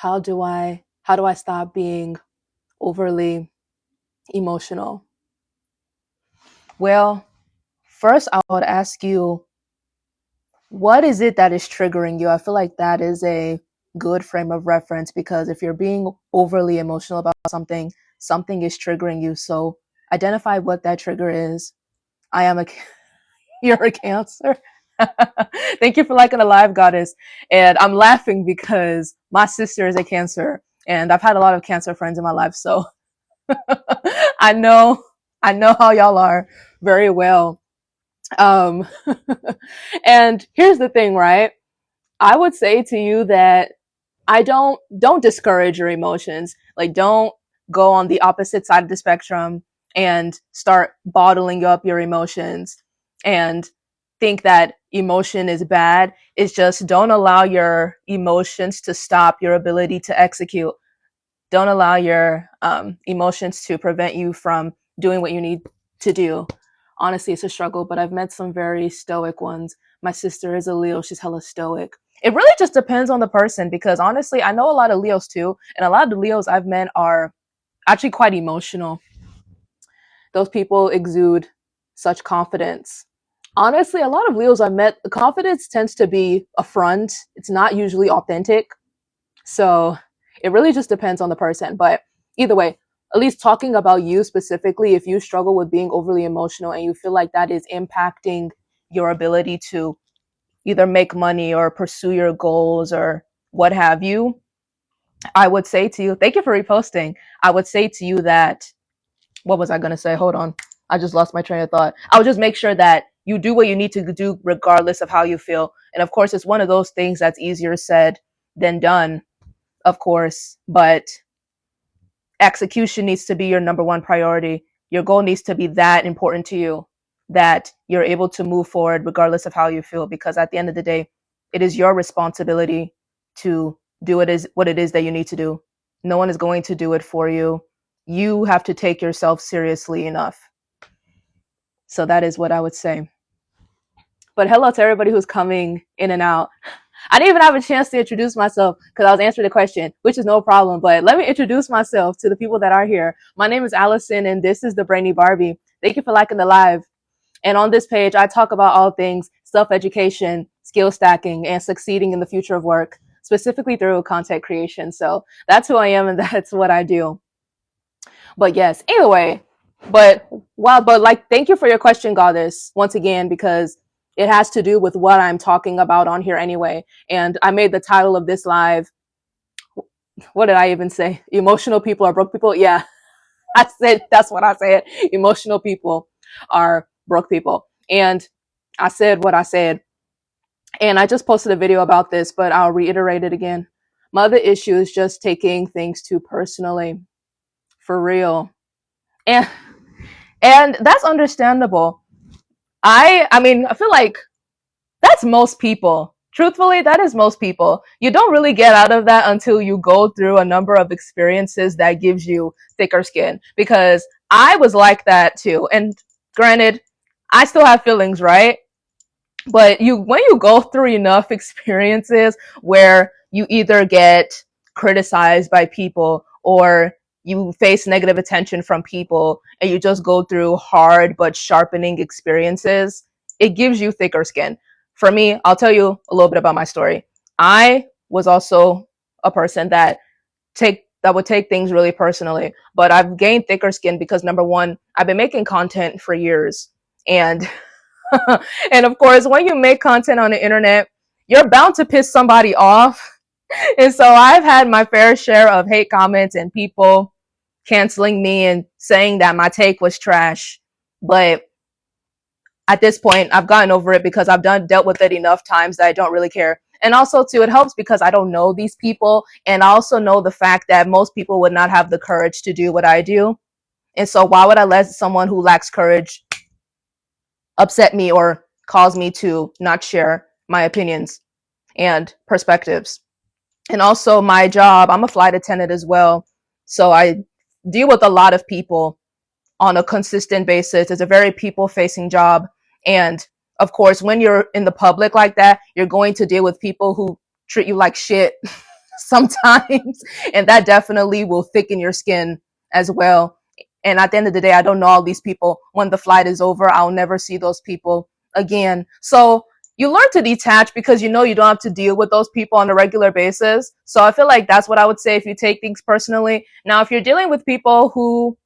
how do I stop being overly emotional? Well, first I would ask you, what is it that is triggering you? I feel like that is a good frame of reference, because if you're being overly emotional about something, something is triggering you. So identify what that trigger is. I am a You're a Cancer. Thank you for liking the live, goddess. And I'm laughing because my sister is a Cancer, and I've had a lot of Cancer friends in my life, so I know I know how y'all are very well. Um, and here's the thing, right? I would say to you that I don't discourage your emotions. Like, don't go on the opposite side of the spectrum and start bottling up your emotions and think that emotion is bad. It's just, don't allow your emotions to stop your ability to execute. Don't allow your emotions to prevent you from doing what you need to do. Honestly, it's a struggle, but I've met some very stoic ones. My sister is a Leo. She's hella stoic. It really just depends on the person, because honestly, I know a lot of Leos too, and a lot of the Leos I've met are actually quite emotional. Those people exude such confidence. Honestly, a lot of Leos I've met, the confidence tends to be a front. It's not usually authentic. So it really just depends on the person. But either way, at least talking about you specifically, if you struggle with being overly emotional and you feel like that is impacting your ability to either make money or pursue your goals or what have you, I would say to you, thank you for reposting. I would say to you that, what was I going to say? Hold on. I just lost my train of thought. I would just make sure that you do what you need to do regardless of how you feel. And of course, it's one of those things that's easier said than done, of course, but execution needs to be your number one priority. Your goal needs to be that important to you that you're able to move forward regardless of how you feel, because at the end of the day, it is your responsibility to do what it is that you need to do. No one is going to do it for you. You have to take yourself seriously enough. So that is what I would say. But hello to everybody who's coming in and out. I didn't even have a chance to introduce myself because I was answering the question, which is no problem. But let me introduce myself to the people that are here. My name is Allison, and this is the Brainy Barbie. Thank you for liking the live. And on this page, I talk about all things self-education, skill stacking, and succeeding in the future of work, specifically through content creation. So that's who I am, and that's what I do. But yes, anyway, but wow, but like, thank you for your question, goddess, once again, because it has to do with what I'm talking about on here anyway. And I made the title of this live, what did I even say? Emotional people are broke people. Yeah, I said, that's what I said. Emotional people are broke people. And I said what I said. And I just posted a video about this, but I'll reiterate it again. My other issue is just taking things too personally, for real. And and that's understandable. I mean, I feel like that's most people. Truthfully, that is most people. You don't really get out of that until you go through a number of experiences that gives you thicker skin. Because I was like that too. And granted, I still have feelings, right? But when you go through enough experiences where you either get criticized by people or you face negative attention from people, and you just go through hard but sharpening experiences, it gives you thicker skin. For me, I'll tell you a little bit about my story. I was also a person that would take things really personally, but I've gained thicker skin because, number one, I've been making content for years. And and of course, when you make content on the internet, you're bound to piss somebody off. And so I've had my fair share of hate comments and people canceling me and saying that my take was trash. But at this point, I've gotten over it because I've dealt with it enough times that I don't really care. And also, too, it helps because I don't know these people. And I also know the fact that most people would not have the courage to do what I do. And so why would I let someone who lacks courage upset me or cause me to not share my opinions and perspectives? And also, my job, I'm a flight attendant as well. So I deal with a lot of people on a consistent basis. It's a very people facing job. And of course, when you're in the public like that, you're going to deal with people who treat you like shit. sometimes, and that definitely will thicken your skin as well. And at the end of the day, I don't know all these people. When the flight is over, I'll never see those people again. So you learn to detach because you know you don't have to deal with those people on a regular basis. So I feel like that's what I would say if you take things personally. Now, if you're dealing with people who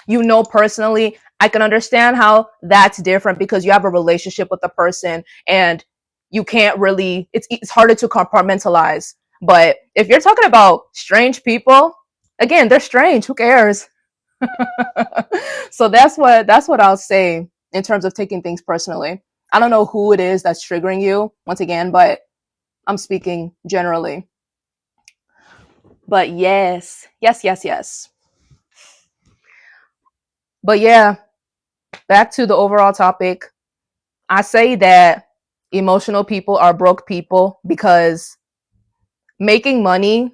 you know personally, I can understand how that's different because you have a relationship with the person and you can't really, it's harder to compartmentalize. But if you're talking about strange people, again, they're strange. Who cares? So that's what I'll say in terms of taking things personally. I don't know who it is that's triggering you once again, but I'm speaking generally. But yes, yes, yes, yes. But yeah, back to the overall topic. I say that emotional people are broke people because making money,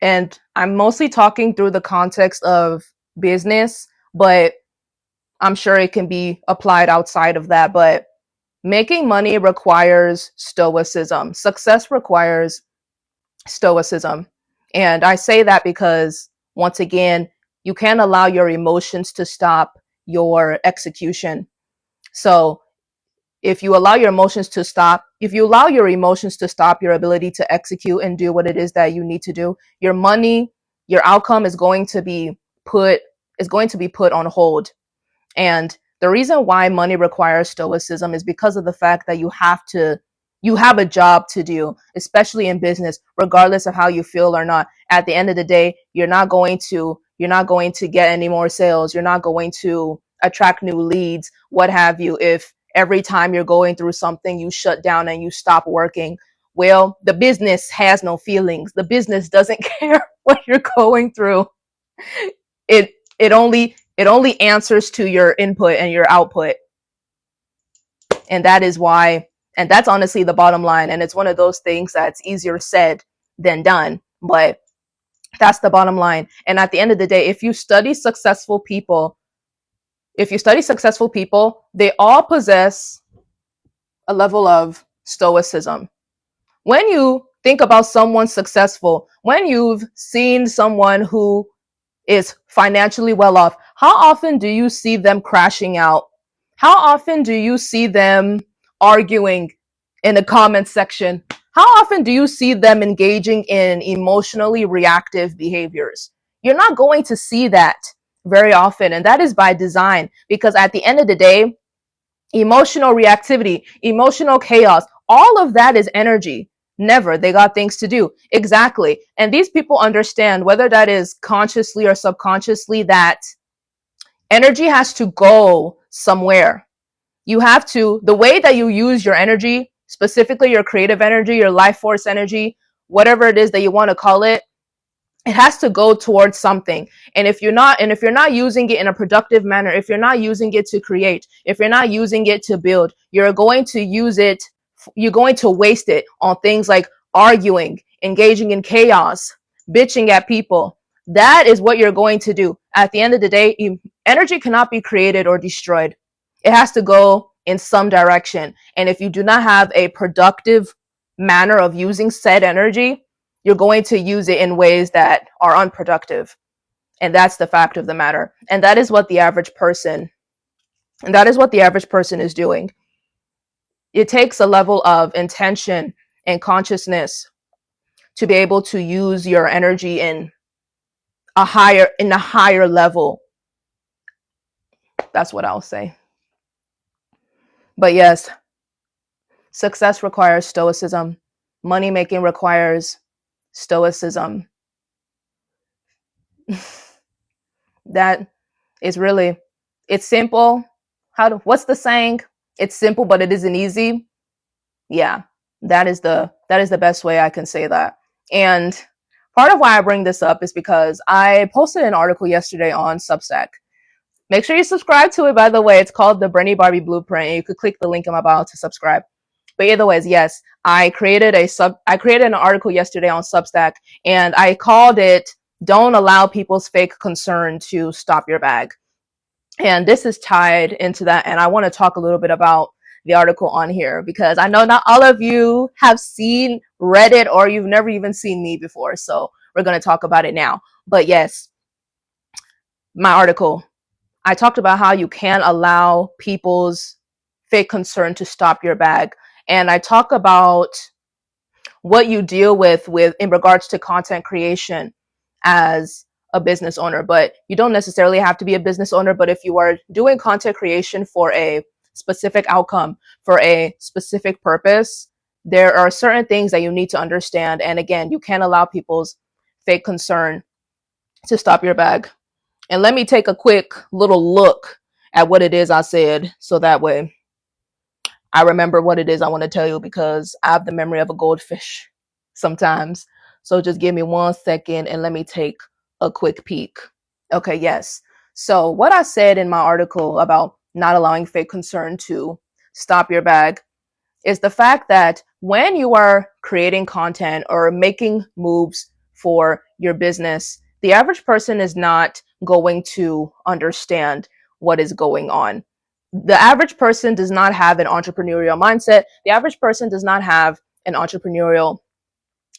and I'm mostly talking through the context of business, but I'm sure it can be applied outside of that. But making money requires stoicism. Success requires stoicism. And I say that because, once again, you can't allow your emotions to stop your execution. So if you allow your emotions to stop your ability to execute and do what it is that you need to do, your money, your outcome put is going to be put on hold. And the reason why money requires stoicism is because of the fact that you have a job to do, especially in business, regardless of how you feel or not. At the end of the day, you're not going to get any more sales. You're not going to attract new leads, what have you, if every time you're going through something, you shut down and you stop working. Well, the business has no feelings. The business doesn't care what you're going through. It only answers to your input and your output. And that is why, and that's honestly the bottom line. And it's one of those things that's easier said than done, but that's the bottom line. And at the end of the day, if you study successful people, they all possess a level of stoicism. When you think about someone successful, when you've seen someone who is financially well off, how often do you see them crashing out? How often do you see them arguing in the comment section? How often do you see them engaging in emotionally reactive behaviors? You're not going to see that very often, and that is by design, because at the end of the day, emotional reactivity, emotional chaos, all of that is energy. Never. They got things to do. Exactly. And these people understand, whether that is consciously or subconsciously, that energy has to go somewhere. The way that you use your energy, specifically your creative energy, your life force energy, whatever it is that you want to call it has to go towards something. And if you're not using it in a productive manner, if you're not using it to create, if you're not using it to build, you're going to waste it on things like arguing, engaging in chaos, bitching at people. That is what you're going to do. At the end of the day, energy cannot be created or destroyed. It has to go in some direction. And if you do not have a productive manner of using said energy, you're going to use it in ways that are unproductive. And that's the fact of the matter. And that is what the average person is doing. It takes a level of intention and consciousness to be able to use your energy in a higher level. That's what I'll say. But yes, success requires stoicism. Money making requires stoicism. That is really, it's simple. What's the saying? It's simple, but it isn't easy. Yeah, that is the best way I can say that. And part of why I bring this up is because I posted an article yesterday on Substack. Make sure you subscribe to it, by the way. It's called the Bernie Barbie Blueprint, and you could click the link in my bio to subscribe. But either ways, yes, I created an article yesterday on Substack, and I called it "Don't Allow People's Fake Concern to Stop Your Bag." And this is tied into that, and I want to talk a little bit about the article on here because I know not all of you have read it, or you've never even seen me before. So we're going to talk about it now. But yes, my article, I talked about how you can't allow people's fake concern to stop your bag. And I talk about what you deal with in regards to content creation as a business owner. But you don't necessarily have to be a business owner, but if you are doing content creation for a specific outcome, for a specific purpose, there are certain things that you need to understand. And again, you can't allow people's fake concern to stop your bag. And let me take a quick little look at what it is I said, so that way I remember what it is I want to tell you, because I have the memory of a goldfish sometimes. So just give me 1 second and let me take a quick peek. Okay, yes. So what I said in my article about not allowing fake concern to stop your bag is the fact that when you are creating content or making moves for your business, the average person is not going to understand what is going on. The average person does not have an entrepreneurial mindset. The average person does not have an entrepreneurial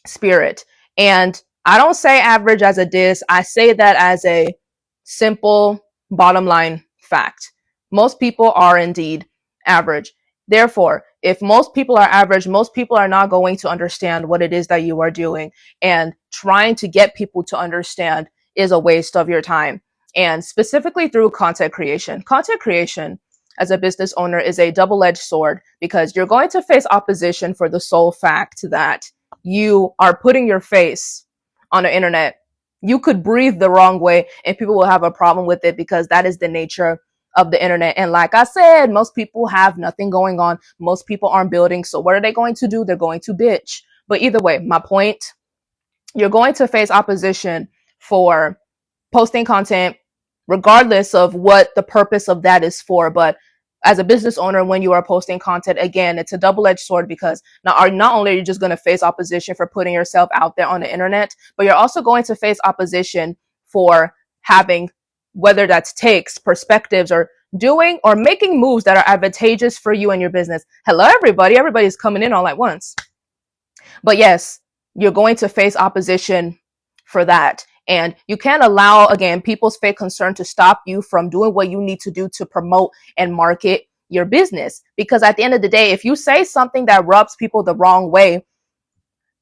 spirit. And I don't say average as a diss. I say that as a simple bottom line fact. Most people are indeed average. Therefore, if most people are average, most people are not going to understand what it is that you are doing. And trying to get people to understand is a waste of your time. And specifically through content creation. Content creation as a business owner is a double-edged sword, because you're going to face opposition for the sole fact that you are putting your face on the internet. You could breathe the wrong way and people will have a problem with it, because that is the nature of the internet. And like I said, most people have nothing going on. Most people aren't building. So what are they going to do? They're going to bitch. But either way, my point, you're going to face opposition for posting content, regardless of what the purpose of that is for. But as a business owner, when you are posting content, again, it's a double-edged sword, because not only are you just going to face opposition for putting yourself out there on the internet, but you're also going to face opposition for having, whether that's takes, perspectives, or doing or making moves that are advantageous for you and your business. Hello, everybody. Everybody's coming in all at once. But yes, you're going to face opposition for that. And you can't allow, again, people's fake concern to stop you from doing what you need to do to promote and market your business. Because at the end of the day, if you say something that rubs people the wrong way,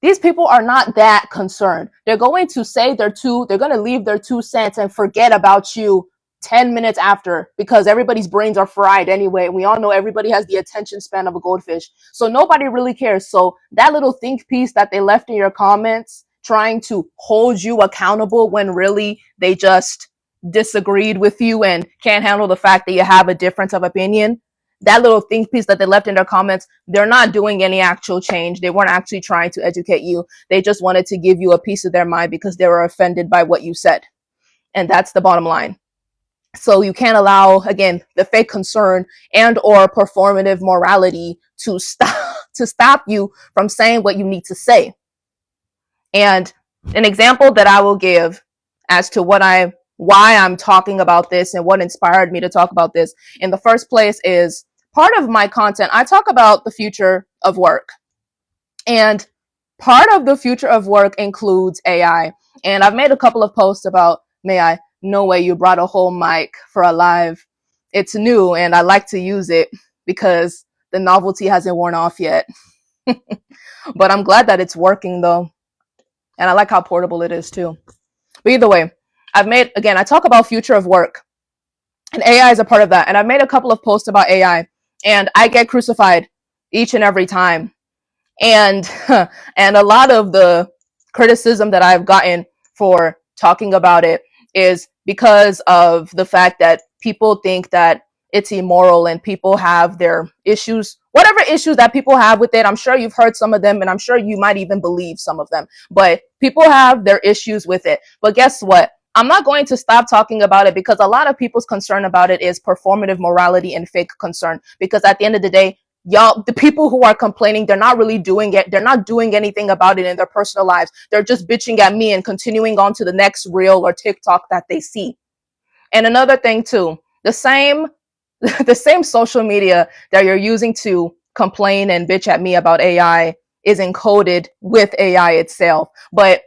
these people are not that concerned. They're going to say they're going to leave their 2 cents and forget about you 10 minutes after, because everybody's brains are fried anyway. We all know everybody has the attention span of a goldfish. So nobody really cares. So that little think piece that they left in your comments, trying to hold you accountable when really they just disagreed with you and can't handle the fact that you have a difference of opinion, that little think piece that they left in their comments, they're not doing any actual change. They weren't actually trying to educate you. They just wanted to give you a piece of their mind because they were offended by what you said. And that's the bottom line. So you can't allow, again, the fake concern and or performative morality to stop you from saying what you need to say. And an example that I will give as to why I'm talking about this and what inspired me to talk about this in the first place is part of my content. I talk about the future of work, and part of the future of work includes AI. And I've made a couple of posts about, no way you brought a whole mic for a live. It's new and I like to use it because the novelty hasn't worn off yet. But I'm glad that it's working though. And I like how portable it is too. But either way, I talk about future of work, and AI is a part of that. And I've made a couple of posts about AI, and I get crucified each and every time. And and a lot of the criticism that I've gotten for talking about it is because of the fact that people think that it's immoral, and people have their issues, whatever issues that people have with it. I'm sure you've heard some of them, and I'm sure you might even believe some of them, but people have their issues with it. But guess what? I'm not going to stop talking about it, because a lot of people's concern about it is performative morality and fake concern. Because at the end of the day, y'all, the people who are complaining, they're not really doing it. They're not doing anything about it in their personal lives. They're just bitching at me and continuing on to the next reel or TikTok that they see. And another thing too, the same the same social media that you're using to complain and bitch at me about AI is encoded with AI itself. But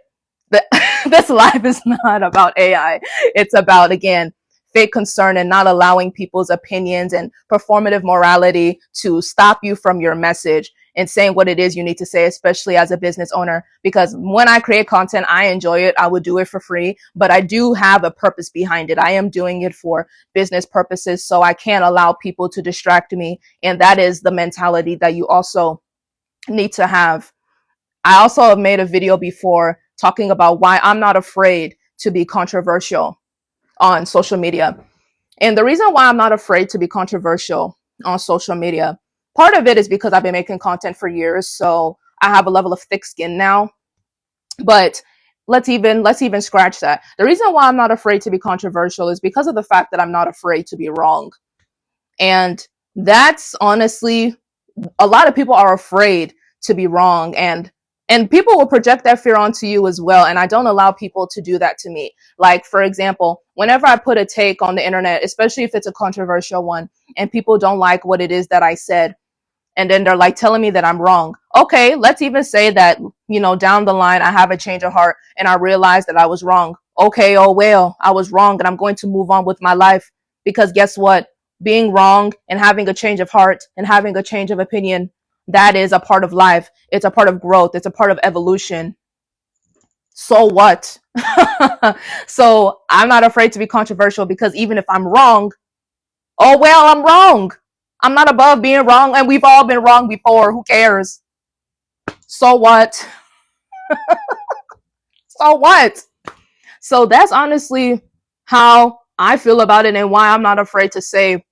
the, this life is not about AI. It's about, again, fake concern and not allowing people's opinions and performative morality to stop you from your message and saying what it is you need to say, especially as a business owner. Because when I create content, I enjoy it. I would do it for free, but I do have a purpose behind it. I am doing it for business purposes, so I can't allow people to distract me. And that is the mentality that you also need to have. I also have made a video before talking about why I'm not afraid to be controversial on social media. And the reason why I'm not afraid to be controversial on social media, part of it is because I've been making content for years, so I have a level of thick skin now. But let's even scratch that. The reason why I'm not afraid to be controversial is because of the fact that I'm not afraid to be wrong. And that's honestly, a lot of people are afraid to be wrong, and people will project that fear onto you as well, and I don't allow people to do that to me. Like, for example, whenever I put a take on the internet, especially if it's a controversial one and people don't like what it is that I said, and then they're like telling me that I'm wrong. Okay, let's even say that, down the line I have a change of heart and I realize that I was wrong. Okay, oh well, I was wrong and I'm going to move on with my life, because guess what? Being wrong and having a change of heart and having a change of opinion, that is a part of life. It's a part of growth. It's a part of evolution. So what? So I'm not afraid to be controversial, because even if I'm wrong, oh well, I'm wrong. I'm not above being wrong, and we've all been wrong before. Who cares? So what? So what? So that's honestly how I feel about it, and why I'm not afraid to say,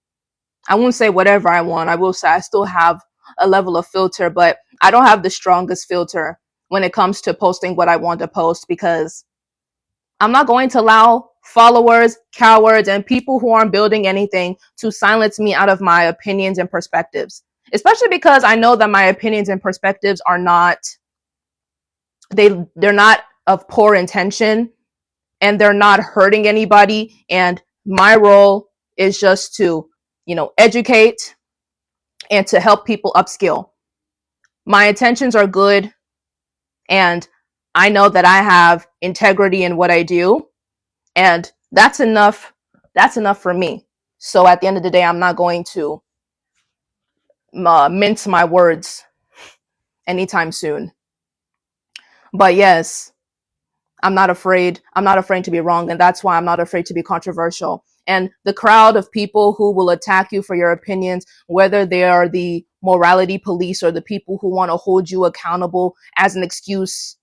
I won't say whatever I want. I will say I still have a level of filter, but I don't have the strongest filter when it comes to posting what I want to post, because I'm not going to allow followers, cowards, and people who aren't building anything to silence me out of my opinions and perspectives. Especially because I know that my opinions and perspectives are not, they're not of poor intention, and they're not hurting anybody, and my role is just to, educate and to help people upskill. My intentions are good, and I know that I have integrity in what I do, and that's enough. That's enough for me. So at the end of the day, I'm not going to mince my words anytime soon. But yes, I'm not afraid to be wrong, and that's why I'm not afraid to be controversial. And the crowd of people who will attack you for your opinions, whether they are the morality police or the people who want to hold you accountable as an excuse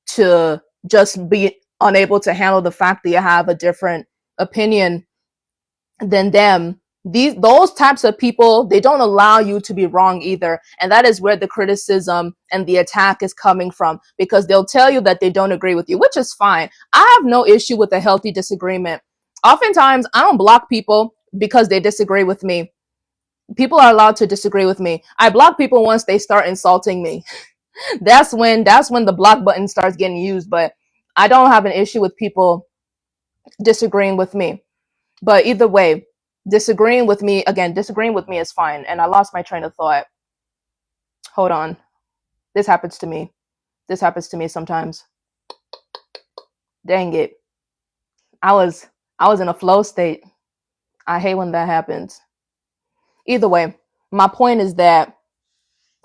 to just be unable to handle the fact that you have a different opinion than them, those types of people, they don't allow you to be wrong either. And that is where the criticism and the attack is coming from, because they'll tell you that they don't agree with you, which is fine. I have no issue with a healthy disagreement. Oftentimes I don't block people because they disagree with me. People are allowed to disagree with me. I block people once they start insulting me. That's when the block button starts getting used. But I don't have an issue with people disagreeing with me. But either way, disagreeing with me is fine. And I lost my train of thought. Hold on. This happens to me. This happens to me sometimes. Dang it. I was in a flow state. I hate when that happens. Either way, my point is that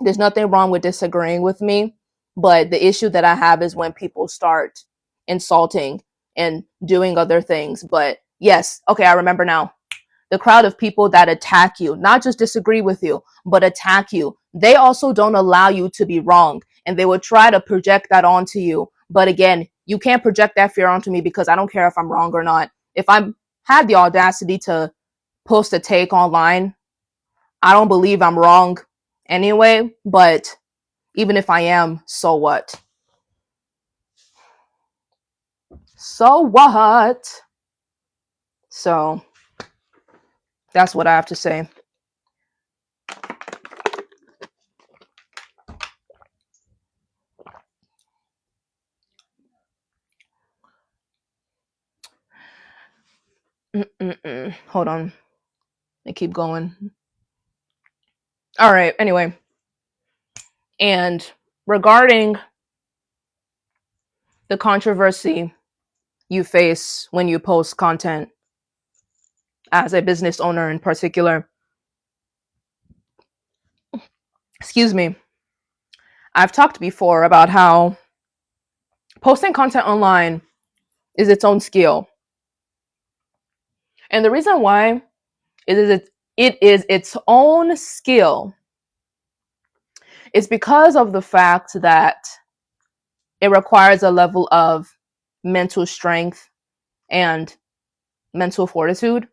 there's nothing wrong with disagreeing with me, but the issue that I have is when people start insulting and doing other things. But yes, okay, I remember now. The crowd of people that attack you, not just disagree with you, but attack you, they also don't allow you to be wrong. And they will try to project that onto you. But again, you can't project that fear onto me, because I don't care if I'm wrong or not. If I had the audacity to post a take online, I don't believe I'm wrong anyway. But even if I am, so what? So what? So that's what I have to say. Hold on. They keep going. All right, anyway. And regarding the controversy you face when you post content as a business owner in particular, excuse me, I've talked before about how posting content online is its own skill. And the reason why it is its own skill is because of the fact that it requires a level of mental strength and mental fortitude.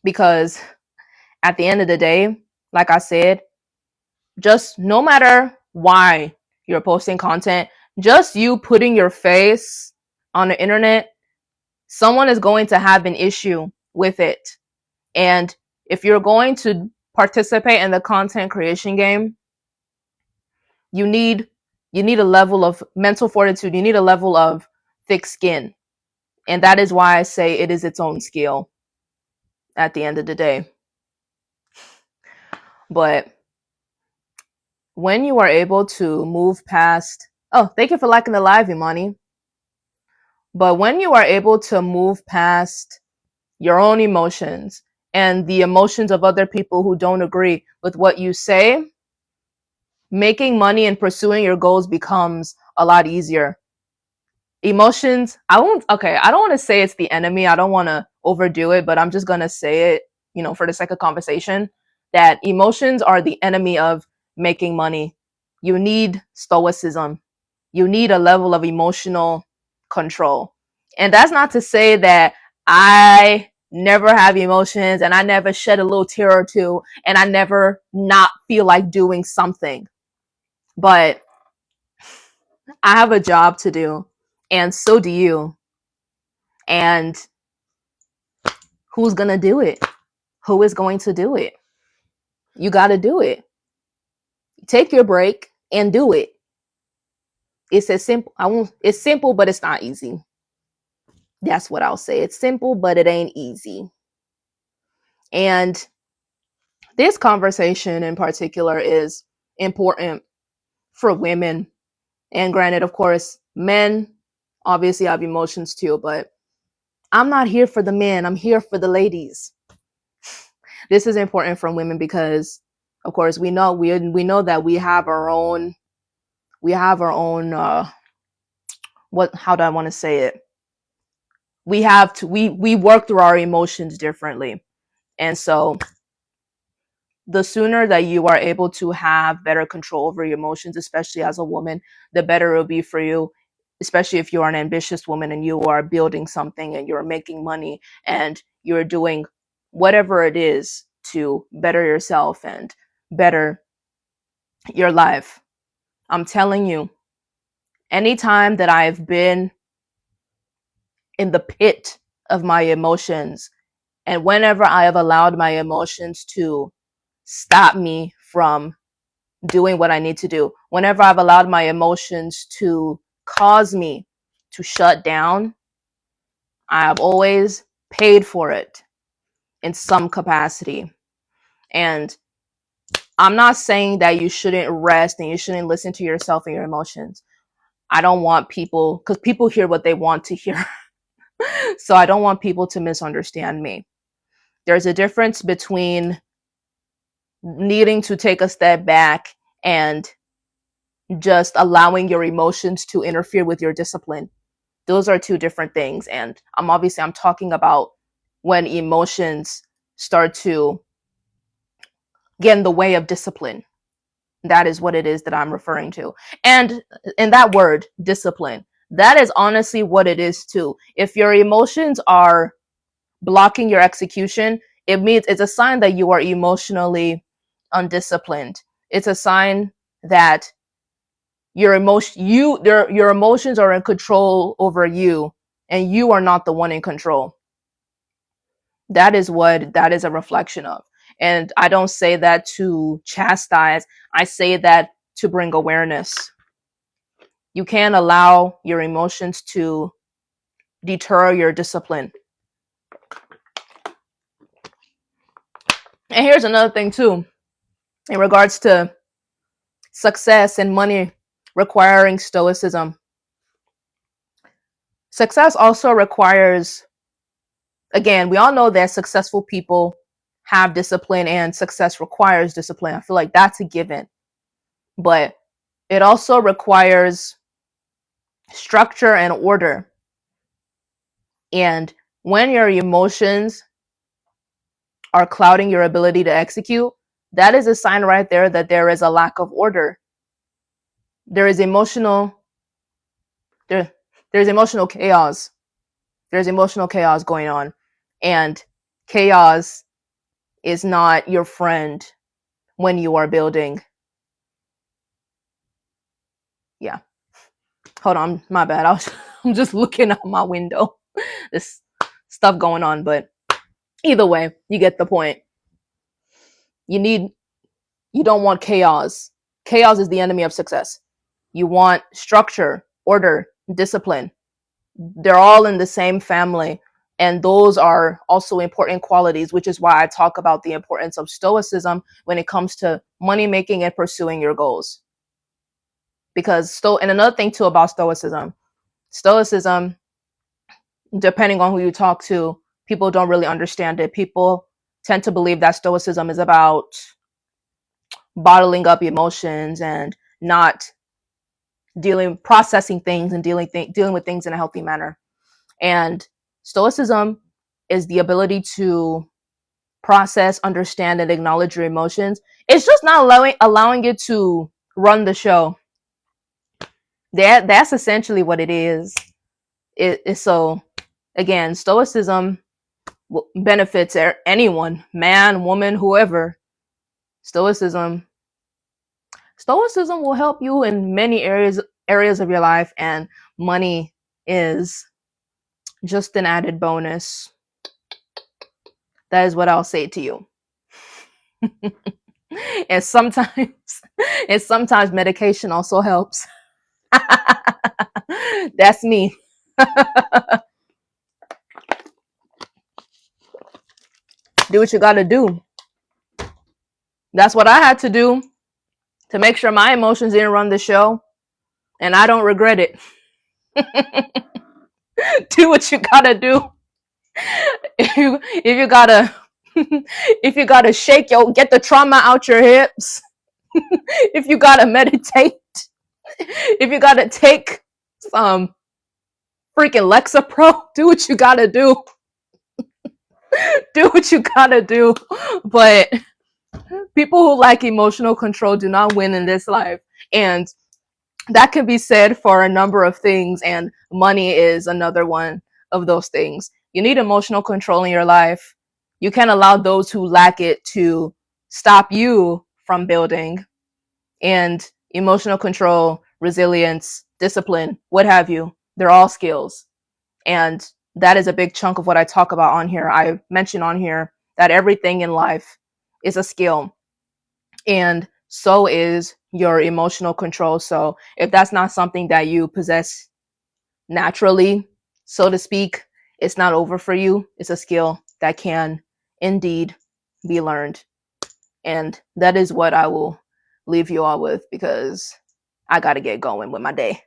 Because at the end of the day, like I said, just no matter why you're posting content, just you putting your face on the internet, someone is going to have an issue with it. And if you're going to participate in the content creation game, you need a level of mental fortitude, you need a level of thick skin. And that is why I say it is its own skill at the end of the day. But when you are able to move past, oh, thank you for liking the live, Imani. But when you are able to move past your own emotions and the emotions of other people who don't agree with what you say, making money and pursuing your goals becomes a lot easier. Emotions, I don't want to say it's the enemy. I don't want to overdo it, but I'm just going to say it, for the sake of conversation, that emotions are the enemy of making money. You need stoicism. You need a level of emotional control. And that's not to say that I never have emotions and I never shed a little tear or two and I never not feel like doing something. But I have a job to do, and so do you. And who's going to do it? Who is going to do it? You got to do it. Take your break and do it. It's as simple. It's simple, but it's not easy. That's what I'll say. It's simple, but it ain't easy. And this conversation in particular is important for women. And granted, of course, men obviously have emotions too, but I'm not here for the men. I'm here for the ladies. This is important for women because, of course, we know that we have our own how do I want to say it? We work through our emotions differently. And so the sooner that you are able to have better control over your emotions, especially as a woman, the better it'll be for you, especially if you're an ambitious woman and you are building something and you're making money and you're doing whatever it is to better yourself and better your life. I'm telling you, anytime that I've been in the pit of my emotions, and whenever I have allowed my emotions to stop me from doing what I need to do, whenever I've allowed my emotions to cause me to shut down, I have always paid for it in some capacity. And I'm not saying that you shouldn't rest and you shouldn't listen to yourself and your emotions. I don't want people, because people hear what they want to hear. So I don't want people to misunderstand me. There's a difference between needing to take a step back and just allowing your emotions to interfere with your discipline. Those are two different things. And I'm talking about when emotions start to get in the way of discipline. That is what it is that I'm referring to. And in that word, discipline, that is honestly what it is too. If your emotions are blocking your execution, it means it's a sign that you are emotionally undisciplined. It's a sign that your emotions are in control over you and you are not the one in control. That is what that is a reflection of. And I don't say that to chastise. I say that to bring awareness. You can't allow your emotions to deter your discipline. And here's another thing too, in regards to success and money requiring stoicism. Success also requires, again, we all know that successful people have discipline and success requires discipline. I feel like that's a given. But it also requires structure and order. And when your emotions are clouding your ability to execute, that is a sign right there that there is a lack of order. There is emotional there's emotional chaos. There's emotional chaos going on. And chaos is not your friend when you are building. Yeah. Hold on, my bad. I'm just looking out my window. This stuff going on, but either way, you get the point. You don't want chaos. Chaos is the enemy of success. You want structure, order, discipline. They're all in the same family. And those are also important qualities, which is why I talk about the importance of stoicism when it comes to money making and pursuing your goals. Because and another thing too about stoicism, depending on who you talk to, people don't really understand it. People tend to believe that stoicism is about bottling up emotions and not processing things and dealing with things in a healthy manner. And stoicism is the ability to process, understand, and acknowledge your emotions. It's just not allowing it to run the show. That's essentially what it is. So again, stoicism benefits anyone, man, woman, whoever. Stoicism will help you in many areas of your life, and money is just an added bonus. That is what I'll say to you. and sometimes medication also helps. That's me. Do what you gotta do. That's what I had to do to make sure my emotions didn't run the show, and I don't regret it. Do what you gotta do. If you gotta if you gotta get the trauma out your hips, if you gotta meditate, if you gotta take some freaking Lexapro, do what you gotta do. Do what you gotta do. But people who lack emotional control do not win in this life. And that can be said for a number of things, and money is another one of those things. You need emotional control in your life. You can't allow those who lack it to stop you from building. And emotional control, resilience, discipline, what have you, they're all skills. And that is a big chunk of what I talk about on here. I mention on here that everything in life is a skill, and so is your emotional control. So if that's not something that you possess naturally, so to speak, it's not over for you. It's a skill that can indeed be learned. And that is what I will leave you all with, because I got to get going with my day.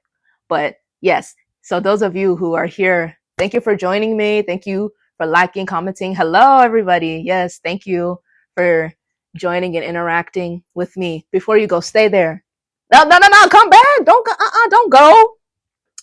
But yes, so those of you who are here, thank you for joining me. Thank you for liking, commenting. Hello, everybody. Yes, thank you for joining and interacting with me. Before you go, stay there. No, come back. Don't go. Don't go.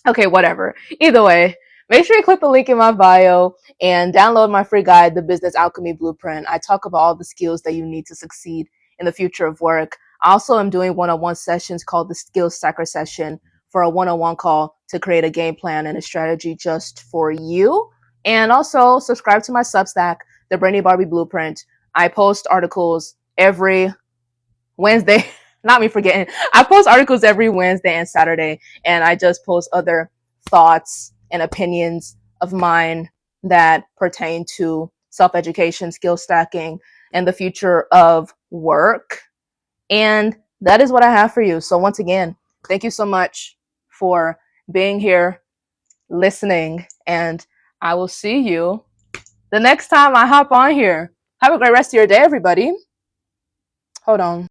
Okay, whatever. Either way, make sure you click the link in my bio and download my free guide, The Business Alchemy Blueprint. I talk about all the skills that you need to succeed in the future of work. I also am doing one-on-one sessions called the Skills Stacker Session for a one-on-one call to create a game plan and a strategy just for you. And also subscribe to my Substack, The Brainy Barbie Blueprint. I post articles every Wednesday. Not me forgetting. I post articles every Wednesday and Saturday, and I just post other thoughts and opinions of mine that pertain to self-education, skill stacking, and the future of work. And that is what I have for you. So once again, thank you so much for being here, listening, and I will see you the next time I hop on here. Have a great rest of your day, everybody. Hold on.